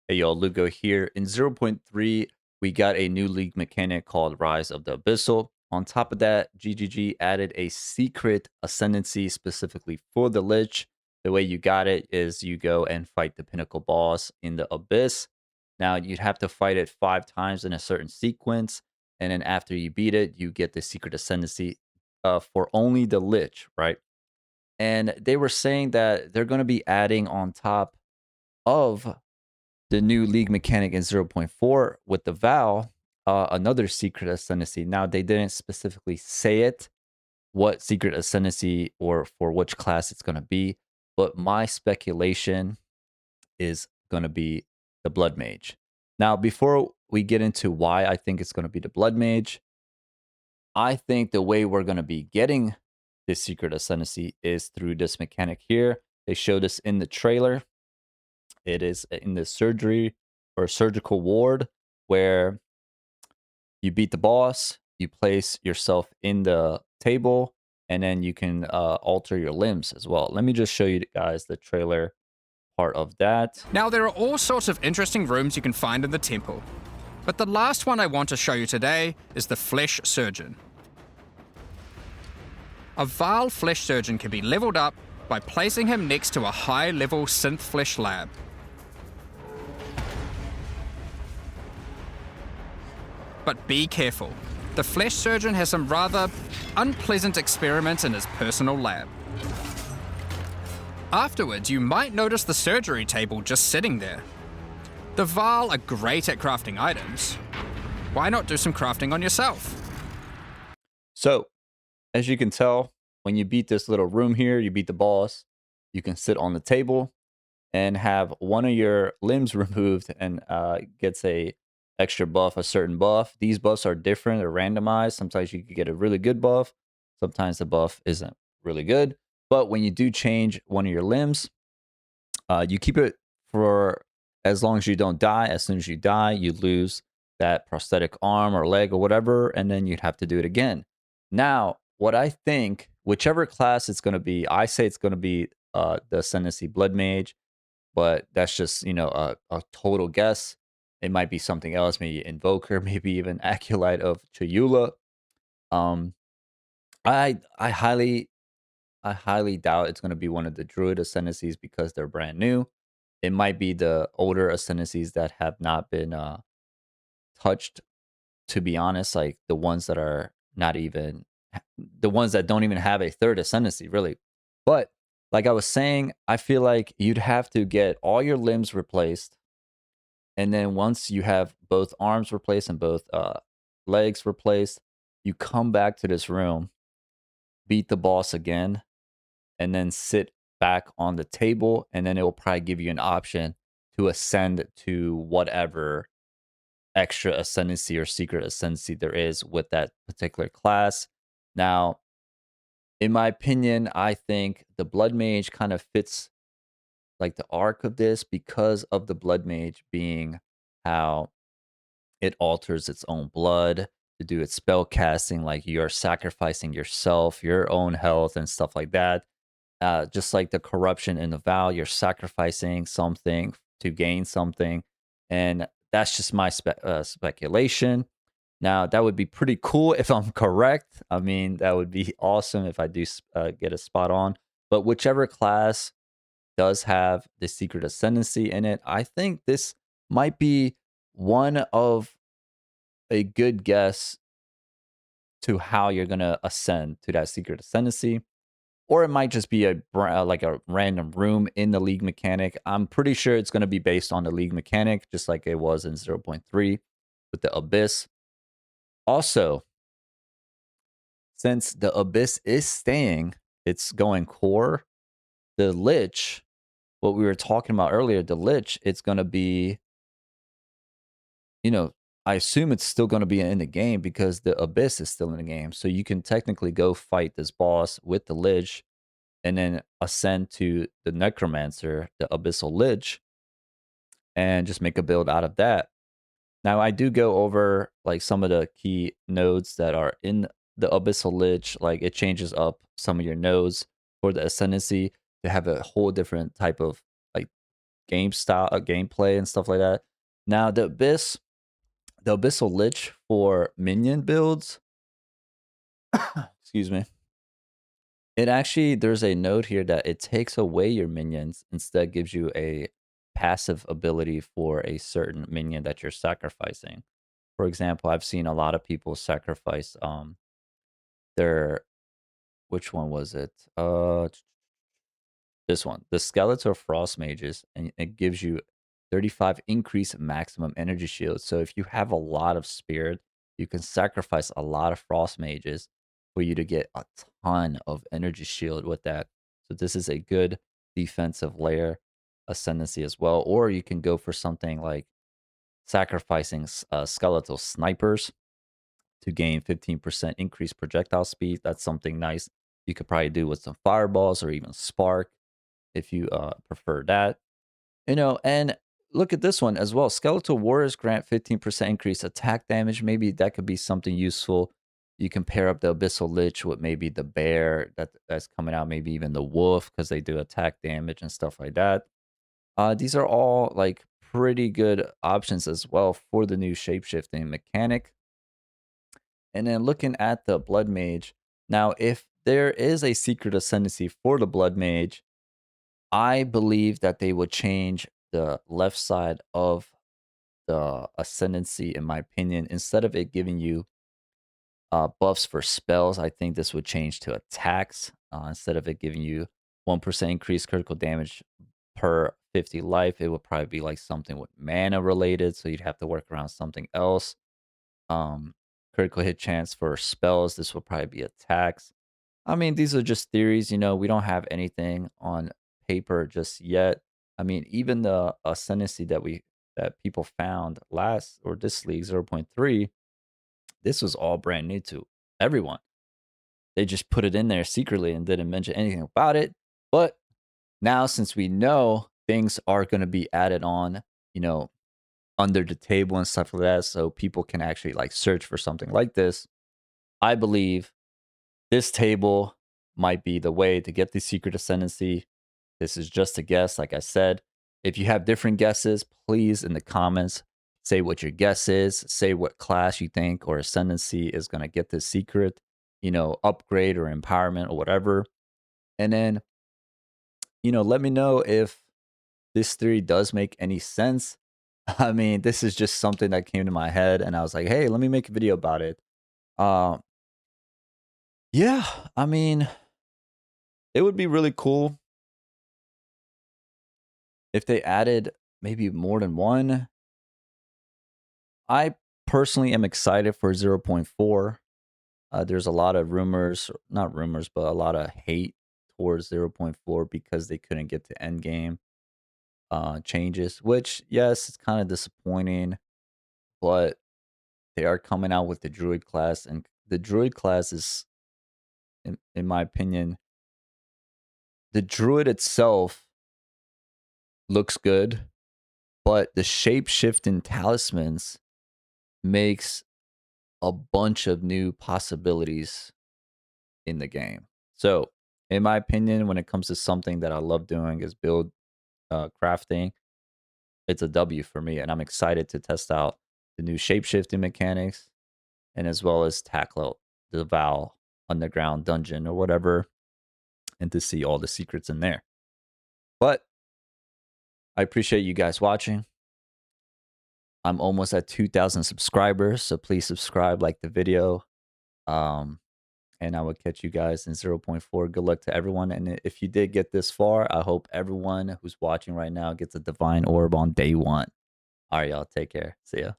Hey y'all, Lugo here. In 0.3, we got a new league mechanic called Rise of the Abyssal. On top of that, GGG added a secret ascendancy specifically for the Lich. The way you got it is you go and fight the pinnacle boss in the Abyss. Now, you'd have to fight it 5 times in a certain sequence. And then after you beat it, you get the secret ascendancy for only the Lich, right? And they were saying that they're going to be adding on top of the new league mechanic in 0.4 with the Vow, another secret ascendancy. Now, they didn't specifically say it, what secret ascendancy or for which class it's going to be, but my speculation is going to be the Blood Mage. Now, before we get into why I think it's going to be the Blood Mage, I think the way we're going to be getting this secret ascendancy is through this mechanic here. They showed us in the trailer. It is in the surgery or surgical ward where you beat the boss, you place yourself in the table, and then you can alter your limbs as well. Let me just show you guys the trailer part of that. Now, there are all sorts of interesting rooms you can find in the temple, but the last one I want to show you today is the Flesh Surgeon. A Vile Flesh Surgeon can be leveled up by placing him next to a high-level synth flesh lab. But be careful. The Flesh Surgeon has some rather unpleasant experiments in his personal lab. Afterwards, you might notice the surgery table just sitting there. The Vile are great at crafting items. Why not do some crafting on yourself? So, as you can tell, when you beat this little room here, you beat the boss, you can sit on the table and have one of your limbs removed and gets a extra buff, a certain buff. These buffs are different, they're randomized. Sometimes you could get a really good buff. Sometimes the buff isn't really good. But when you do change one of your limbs, you keep it for as long as you don't die. As soon as you die, you lose that prosthetic arm or leg or whatever, and then you'd have to do it again. Now, what I think, whichever class it's going to be, I say it's going to be the Ascendancy Blood Mage, but that's just, a total guess. It might be something else, maybe Invoker, maybe even Acolyte of Chayula. Um, I highly doubt it's going to be one of the Druid Ascendancies because they're brand new. It might be the older Ascendancies that have not been touched, to be honest, like the ones that are not even the ones that don't even have a third Ascendancy, really. But like I was saying, I feel like you'd have to get all your limbs replaced. And then once you have both arms replaced and both legs replaced, you come back to this room, beat the boss again, and then sit back on the table. And then it will probably give you an option to ascend to whatever extra ascendancy or secret ascendancy there is with that particular class. Now, in my opinion, I think the Blood Mage kind of fits like the arc of this because of the Blood Mage being how it alters its own blood to do its spell casting, like you're sacrificing yourself, your own health, and stuff like that. Just like the corruption in the vow, you're sacrificing something to gain something, and that's just my speculation. Now, that would be pretty cool if I'm correct. I mean, that would be awesome if I do get a spot on. But whichever class does have the secret ascendancy in it, I think this might be one of a good guess to how you're gonna ascend to that secret ascendancy, or it might just be like a random room in the league mechanic. I'm pretty sure it's gonna be based on the league mechanic, just like it was in 0.3 with the Abyss. Also, since the Abyss is staying, it's going core. The Lich, what we were talking about earlier, the Lich, it's gonna be, you know, I assume it's still going to be in the game because the Abyss is still in the game. So you can technically go fight this boss with the Lich and then ascend to the Necromancer, the Abyssal Lich, and just make a build out of that. Now, I do go over like some of the key nodes that are in the Abyssal Lich. Like it changes up some of your nodes for the Ascendancy to have a whole different type of like game style, gameplay and stuff like that. Now the Abyssal Lich for minion builds, excuse me. It actually there's a note here that it takes away your minions, instead gives you a passive ability for a certain minion that you're sacrificing. For example, I've seen a lot of people sacrifice their which one was it? This one, the Skeletal Frost Mages, and it gives you 35 increase maximum energy shield. So if you have a lot of spirit, you can sacrifice a lot of Frost Mages for you to get a ton of energy shield with that. So this is a good defensive layer ascendancy as well. Or you can go for something like sacrificing skeletal snipers to gain 15% increased projectile speed. That's something nice. You could probably do with some fireballs or even spark if you prefer that. And look at this one as well. Skeletal warriors grant 15% increased attack damage. Maybe that could be something useful. You can pair up the Abyssal Lich with maybe the bear that's coming out, maybe even the wolf, because they do attack damage and stuff like that. These are all like pretty good options as well for the new shapeshifting mechanic. And then looking at the Blood Mage. Now, if there is a secret ascendancy for the Blood Mage, I believe that they would change the left side of the ascendancy, in my opinion. Instead of it giving you buffs for spells, I think this would change to attacks. Instead of it giving you 1% increased critical damage per 50 life, it would probably be like something with mana related. So you'd have to work around something else. Um, Critical hit chance for spells, this will probably be attacks. I mean, these are just theories, we don't have anything on paper just yet. I mean, even the ascendancy that people found last or this league 0.3, this was all brand new to everyone. They just put it in there secretly and didn't mention anything about it. But now, since we know things are going to be added on, you know, under the table and stuff like that, so people can actually like search for something like this, I believe this table might be the way to get the secret ascendancy. This is just a guess, like I said. If you have different guesses, please in the comments say what your guess is. Say what class you think or ascendancy is going to get this secret, upgrade or empowerment or whatever. And then, let me know if this theory does make any sense. I mean, this is just something that came to my head and I was like, hey, let me make a video about it. Uh, yeah, I mean, it would be really cool if they added maybe more than one. I personally am excited for 0.4. There's a lot of rumors, not rumors, but a lot of hate towards 0.4 because they couldn't get to end game changes, which, yes, it's kind of disappointing, but they are coming out with the Druid class, and the Druid class is, in my opinion, the Druid itself looks good, but the shape shifting talismans makes a bunch of new possibilities in the game. So, in my opinion, when it comes to something that I love doing is build crafting, it's a W for me, and I'm excited to test out the new shapeshifting mechanics, and as well as tackle the Val underground dungeon or whatever, and to see all the secrets in there. But I appreciate you guys watching. I'm almost at 2,000 subscribers, so please subscribe, like the video. And I will catch you guys in 0.4. Good luck to everyone. And if you did get this far, I hope everyone who's watching right now gets a divine orb on day one. All right, y'all. Take care. See ya.